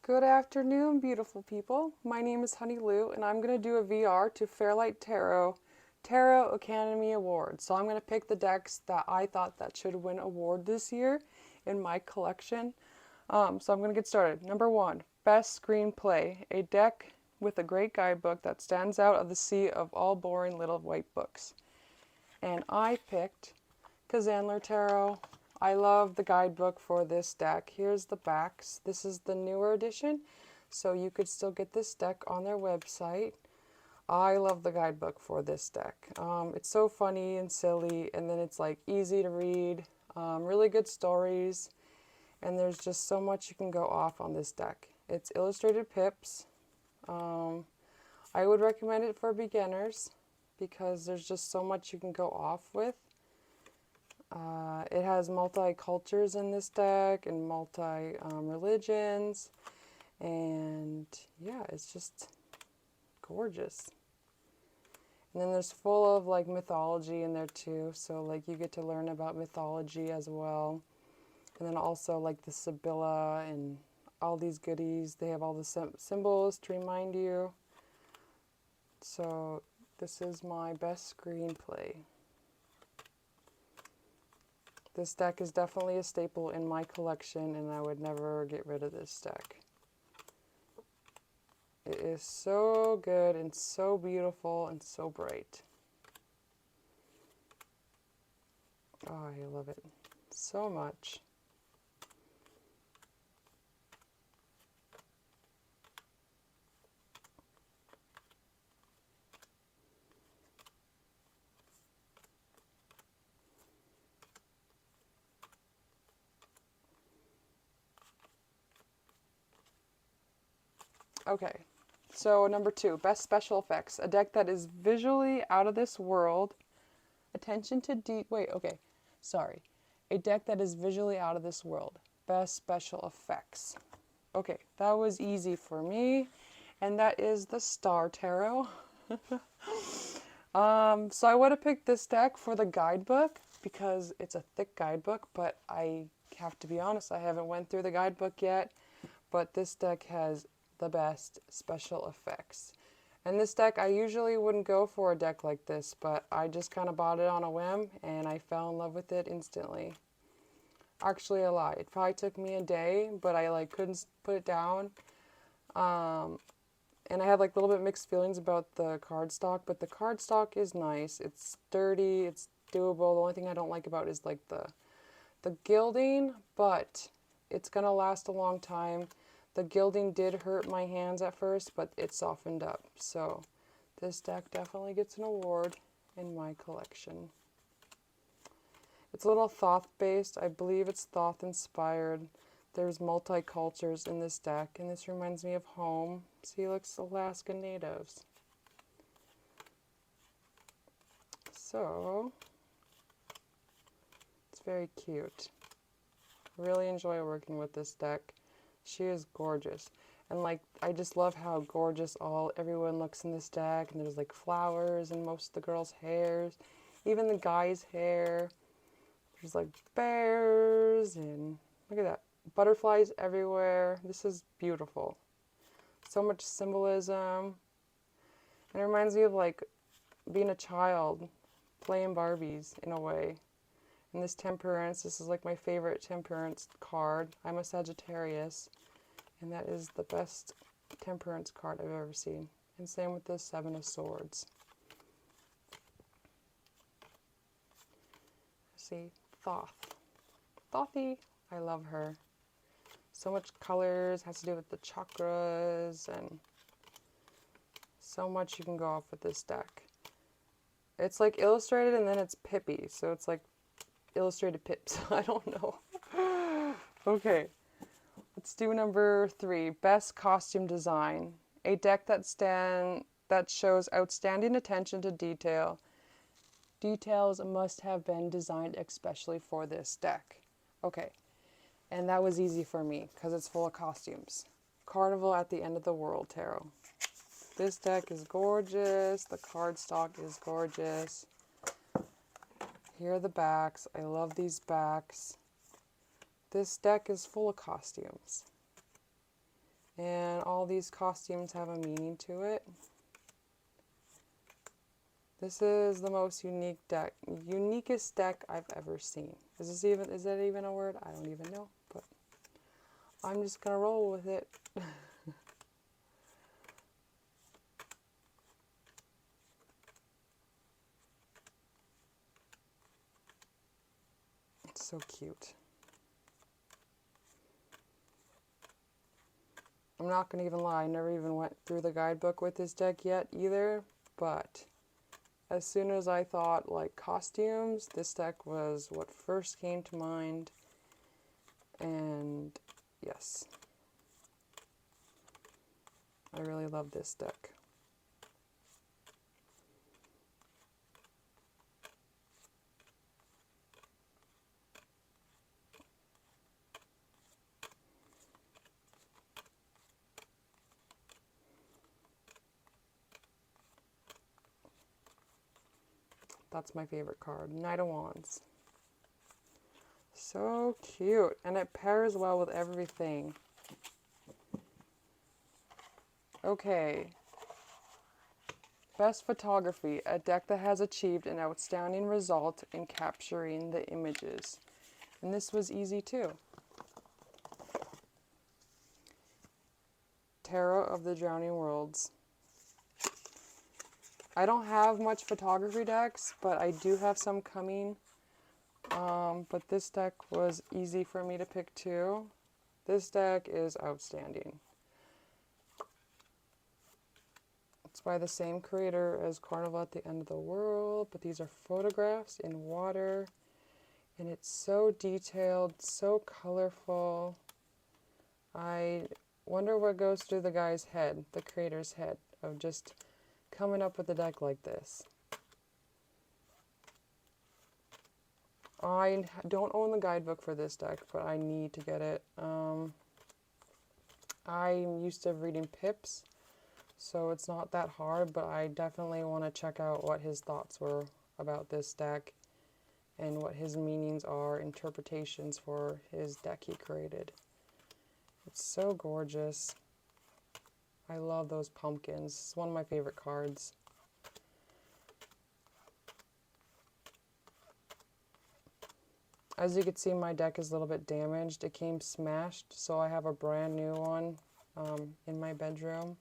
Good afternoon, beautiful people. My name is Honey Lou, and I'm going to do a VR to Fairlight Tarot Academy Award. So I'm going to pick the decks that I thought that should win award this year in my collection. So I'm going to get started. Number 1, Best Screenplay, a deck with a great guidebook that stands out of the sea of all boring little white books. And I picked Kazandler Tarot. I love the guidebook for this deck. Here's the backs. This is the newer edition, so you could still get this deck on their website. I love the guidebook for this deck. It's so funny and silly, and then it's like easy to read, really good stories, and there's just so much you can go off on this deck. It's illustrated pips. I would recommend it for beginners because there's just so much you can go off with. It has multi-cultures in this deck and multi-religions, and yeah, it's just gorgeous. And then there's full of like mythology in there too, so like you get to learn about mythology as well. And then also like the Sibylla and all these goodies. They have all the symbols to remind you. So this is my best screenplay. This deck is definitely a staple in my collection, and I would never get rid of this deck. It is so good and so beautiful and so bright. Oh, I love it so much. Okay, so number 2, Best Special Effects. A deck that is visually out of this world. Attention to A deck that is visually out of this world. Best Special Effects. Okay, that was easy for me, and that is the Star Tarot. So I would have picked this deck for the guidebook because it's a thick guidebook, but I have to be honest, I haven't went through the guidebook yet, but this deck has the best special effects. And this deck, I usually wouldn't go for a deck like this, but I just kind of bought it on a whim, and I fell in love with it instantly. Actually, I lied. It probably took me a day, but I like couldn't put it down. And I had like a little bit mixed feelings about the cardstock, but the cardstock is nice. It's sturdy, it's doable. The only thing I don't like about it is like the gilding, but it's gonna last a long time. The gilding did hurt my hands at first, but it softened up. So this deck definitely gets an award in my collection. It's a little Thoth-based. I believe it's Thoth-inspired. There's multi-cultures in this deck, and this reminds me of home. See, looks Alaska natives. So, it's very cute. Really enjoy working with this deck. She is gorgeous. And like, I just love how gorgeous everyone looks in this deck. And there's like flowers in most of the girls' hairs. Even the guy's hair. There's like bears and look at that. Butterflies everywhere. This is beautiful. So much symbolism. And it reminds me of like being a child playing Barbies in a way. And this Temperance, this is like my favorite Temperance card. I'm a Sagittarius, and that is the best Temperance card I've ever seen. And same with the Seven of Swords. See, Thoth. Thothy, I love her. So much colors, has to do with the chakras, and so much you can go off with this deck. It's like illustrated and then it's pippy, so it's like illustrated pips. I don't know. Okay, let's do number 3, Best Costume Design. A deck that shows outstanding attention to detail. Details must have been designed especially for this deck. Okay, and that was easy for me because it's full of costumes. Carnival at the End of the World Tarot. This deck is gorgeous. The cardstock is gorgeous. Here are the backs. I love these backs. This deck is full of costumes. all these costumes have a meaning to it. This is the most uniquest deck I've ever seen. Is that even a word? I don't even know, but I'm just gonna roll with it. It's so cute. I'm not gonna even lie, I never even went through the guidebook with this deck yet either, but as soon as I thought like costumes, this deck was what first came to mind. And yes, I really love this deck. That's my favorite card, Knight of Wands. So cute, and it pairs well with everything. Okay. Best photography, a deck that has achieved an outstanding result in capturing the images. And this was easy too. Tarot of the Drowning Worlds. I don't have much photography decks, but I do have some coming. But this deck was easy for me to pick too. This deck is outstanding. It's by the same creator as Carnival at the End of the World, but these are photographs in water, and it's so detailed, so colorful. I wonder what goes through the guy's head, the creator's head, of just coming up with a deck like this. I don't own the guidebook for this deck, but I need to get it. I'm used to reading Pips, so it's not that hard, but I definitely want to check out what his thoughts were about this deck and what his meanings are, interpretations for his deck he created. It's so gorgeous. I love those pumpkins. It's one of my favorite cards. As you can see, my deck is a little bit damaged. It came smashed, so I have a brand new one in my bedroom.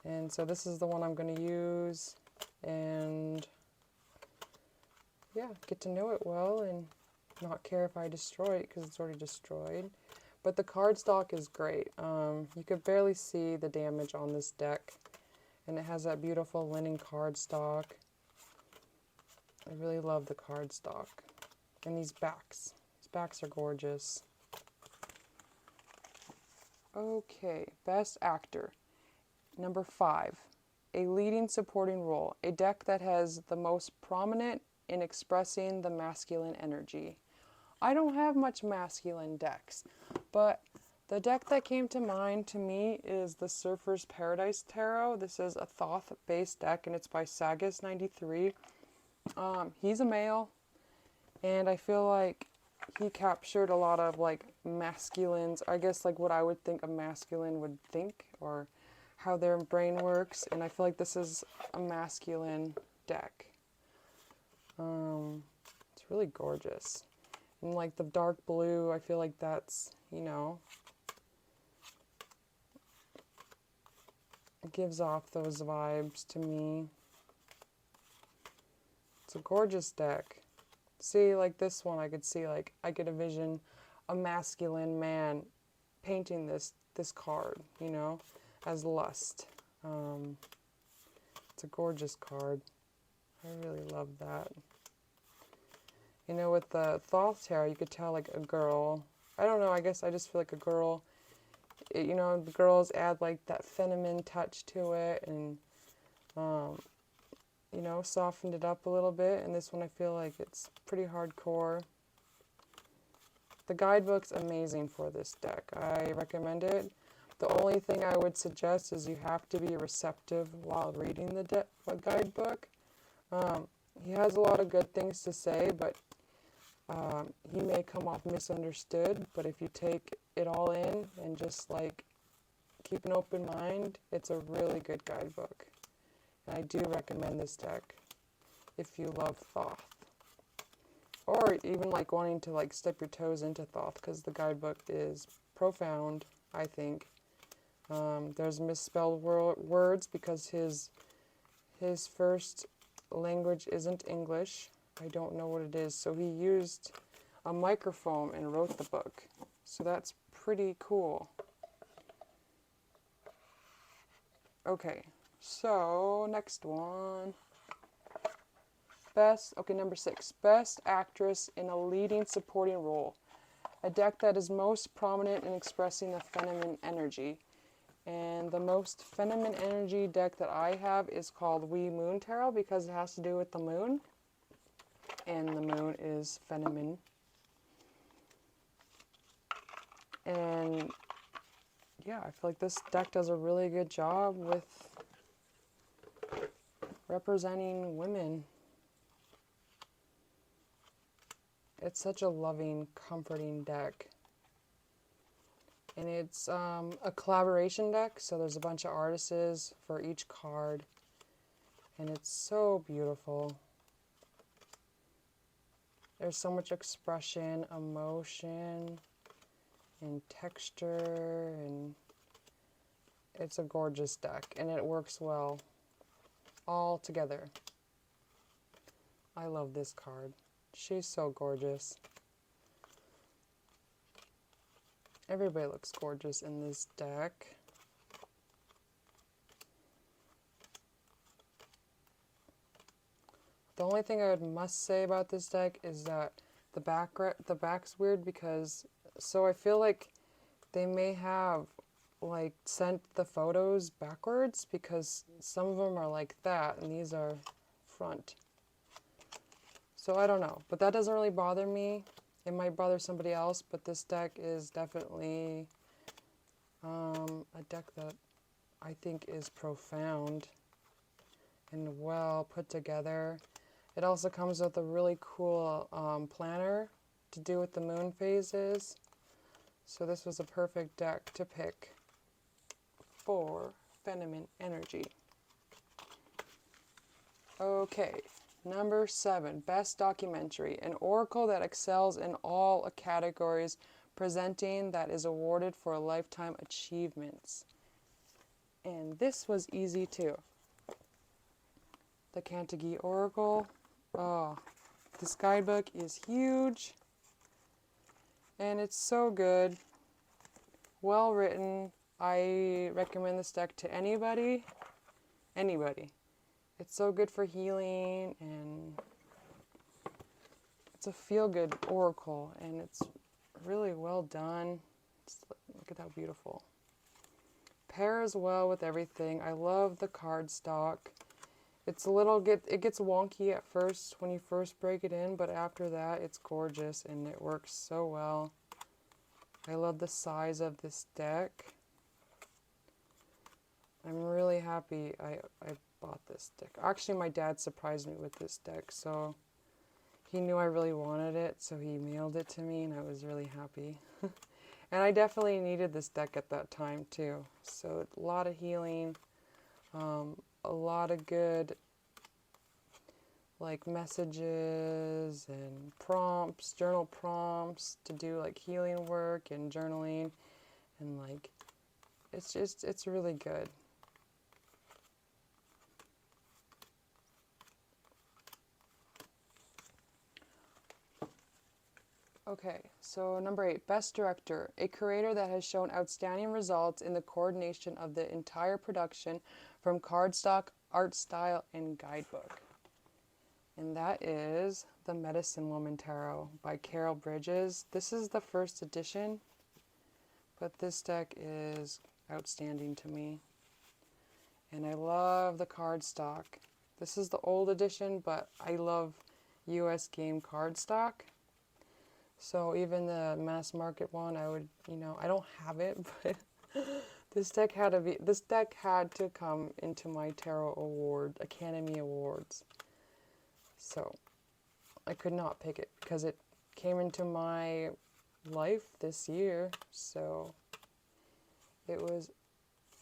And so this is the one I'm going to use, and yeah, get to know it well and not care if I destroy it because it's already destroyed. But the cardstock is great. You could barely see the damage on this deck, and it has that beautiful linen cardstock. I really love the cardstock. And these backs. These backs are gorgeous. Okay, Best Actor. Number 5, a leading supporting role, a deck that has the most prominent in expressing the masculine energy. I don't have much masculine decks, but the deck that came to mind to me is the Surfer's Paradise Tarot. This is a Thoth-based deck, and it's by Sagas93. He's a male, and I feel like he captured a lot of like masculines, I guess like what I would think a masculine would think, or how their brain works, and I feel like this is a masculine deck. It's really gorgeous. And like the dark blue, I feel like that's, you know, it gives off those vibes to me. It's a gorgeous deck. See, like this one, I could see, like, I could envision a masculine man painting this card, you know, as lust. It's a gorgeous card. I really love that. You know, with the Thoth Tarot, you could tell, like, a girl. I don't know, I guess I just feel like a girl. You know, the girls add, like, that feminine touch to it and, you know, softened it up a little bit. And this one, I feel like it's pretty hardcore. The guidebook's amazing for this deck. I recommend it. The only thing I would suggest is you have to be receptive while reading the guidebook. He has a lot of good things to say, but he may come off misunderstood. But if you take it all in and just like keep an open mind. It's a really good guidebook. And I do recommend this deck if you love Thoth. Or even like wanting to like step your toes into Thoth, because the guidebook is profound, I think. There's misspelled words because his first language isn't English. I don't know what it is. So he used a microphone and wrote the book. So that's pretty cool. Okay, so next one. Number 6. Best actress in a leading supporting role. A deck that is most prominent in expressing the feminine energy. And the most feminine energy deck that I have is called We Moon Tarot because it has to do with the moon. And the moon is feminine. And yeah, I feel like this deck does a really good job with representing women. It's such a loving, comforting deck. And it's a collaboration deck, so there's a bunch of artists for each card. And it's so beautiful. There's so much expression, emotion, and texture, and it's a gorgeous deck, and it works well all together. I love this card. She's so gorgeous. Everybody looks gorgeous in this deck. The only thing I must say about this deck is that the back's weird because, so I feel like they may have like sent the photos backwards because some of them are like that and these are front. So I don't know, but that doesn't really bother me. It might bother somebody else, but this deck is definitely a deck that I think is profound and well put together. It also comes with a really cool planner to do with the moon phases. So this was a perfect deck to pick for feminine energy. Okay, number 7, best documentary. An oracle that excels in all categories, presenting that is awarded for lifetime achievements. And this was easy too. The Kantagi Oracle. Oh, this guidebook is huge. And it's so good. Well written. I recommend this deck to anybody. Anybody. It's so good for healing, and it's a feel-good oracle, and it's really well done. Look at how beautiful. Pairs well with everything. I love the cardstock. It's a little it gets wonky at first when you first break it in, but after that it's gorgeous and it works so well. I love the size of this deck. I'm really happy I bought this deck. Actually, my dad surprised me with this deck, so he knew I really wanted it, so he mailed it to me, and I was really happy. And I definitely needed this deck at that time, too. So a lot of healing, a lot of good, like, messages and prompts, journal prompts to do, like, healing work and journaling, and, like, it's really good. Okay, so number 8, Best Director. A creator that has shown outstanding results in the coordination of the entire production from cardstock, art style, and guidebook. And that is The Medicine Woman Tarot by Carol Bridges. This is the first edition, but this deck is outstanding to me. And I love the cardstock. This is the old edition, but I love US game cardstock. So even the mass market one, I would, I don't have it, but this deck had to come into my Tarot Academy Awards. So I could not pick it because it came into my life this year. So it was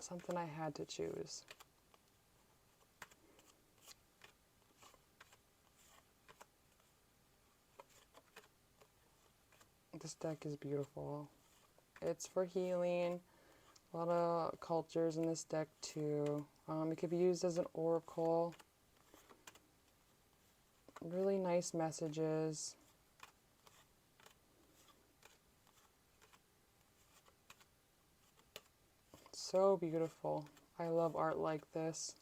something I had to choose. This deck is beautiful. It's for healing. A lot of cultures in this deck too. It could be used as an oracle. Really nice messages. So beautiful. I love art like this.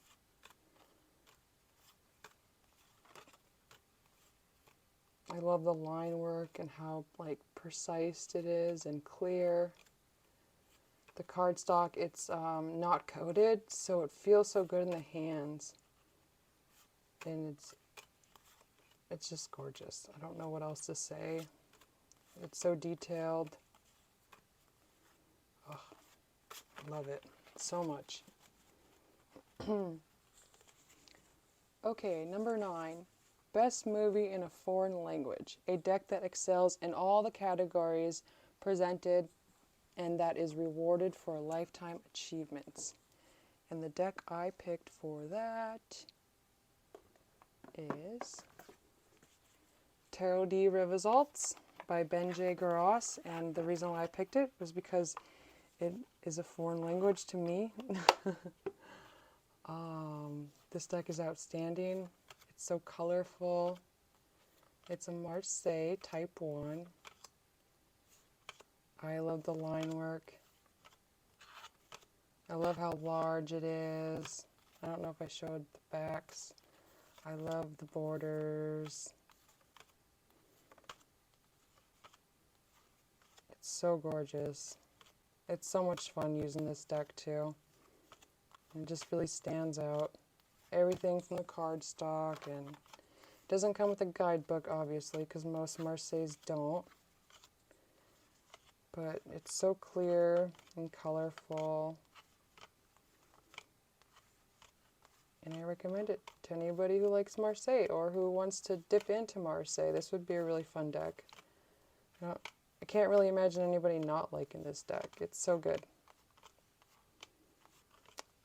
I love the line work and how like precise it is and clear. The cardstock, it's not coated, so it feels so good in the hands. And it's just gorgeous. I don't know what else to say. It's so detailed. Oh, I love it so much. Okay, number 9. Best movie in a foreign language. A deck that excels in all the categories presented and that is rewarded for lifetime achievements. And the deck I picked for that is Tarot de Revisalts by Ben J. Garas. And the reason why I picked it was because it is a foreign language to me. This deck is outstanding. It's so colorful. It's a Marseille type 1. I love the line work. I love how large it is. I don't know if I showed the backs. I love the borders. It's so gorgeous. It's so much fun using this deck too. It just really stands out. Everything from the cardstock, and it doesn't come with a guidebook obviously because most Marseilles don't. But it's so clear and colorful. And I recommend it to anybody who likes Marseille or who wants to dip into Marseille. This would be a really fun deck. I can't really imagine anybody not liking this deck. It's so good.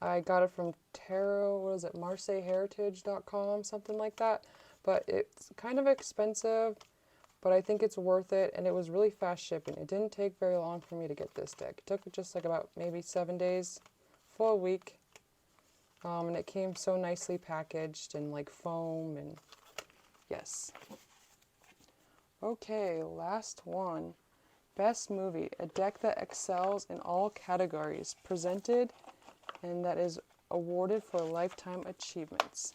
I got it from MarseilleHeritage.com, something like that. But it's kind of expensive. But I think it's worth it, and it was really fast shipping. It didn't take very long for me to get this deck. It took just like about maybe 7 days, full week. And it came so nicely packaged and like foam, and yes. Okay, last one. Best movie, a deck that excels in all categories, presented and that is awarded for lifetime achievements.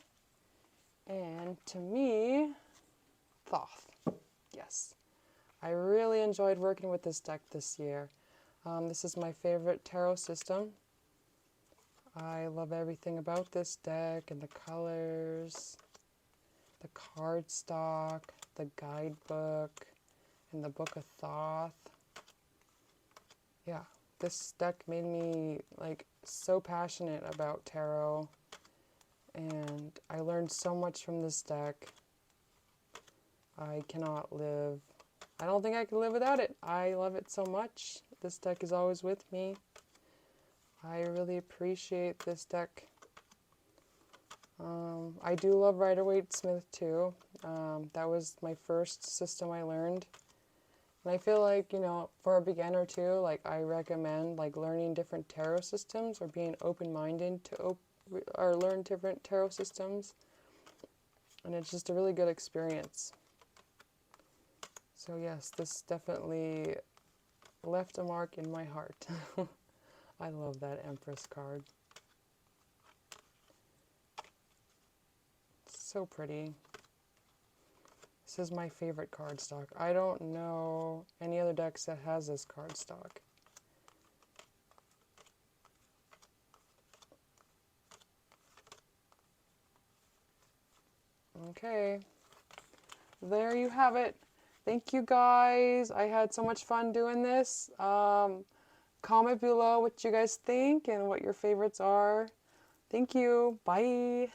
And to me, Thoth. Yes, I really enjoyed working with this deck this year. This is my favorite tarot system. I love everything about this deck and the colors, the cardstock, the guidebook, and the Book of Thoth. Yeah, this deck made me like so passionate about tarot, and I learned so much from this deck. I don't think I could live without it. I love it so much. This deck is always with me. I really appreciate this deck. I do love Rider-Waite-Smith too. That was my first system I learned. And I feel like, for a beginner too, like I recommend like learning different tarot systems or being open-minded to or learn different tarot systems. And it's just a really good experience. So yes, this definitely left a mark in my heart. I love that Empress card. It's so pretty. This is my favorite cardstock. I don't know any other decks that has this cardstock. Okay, there you have it. Thank you guys. I had so much fun doing this. Comment below what you guys think and what your favorites are. Thank you. Bye.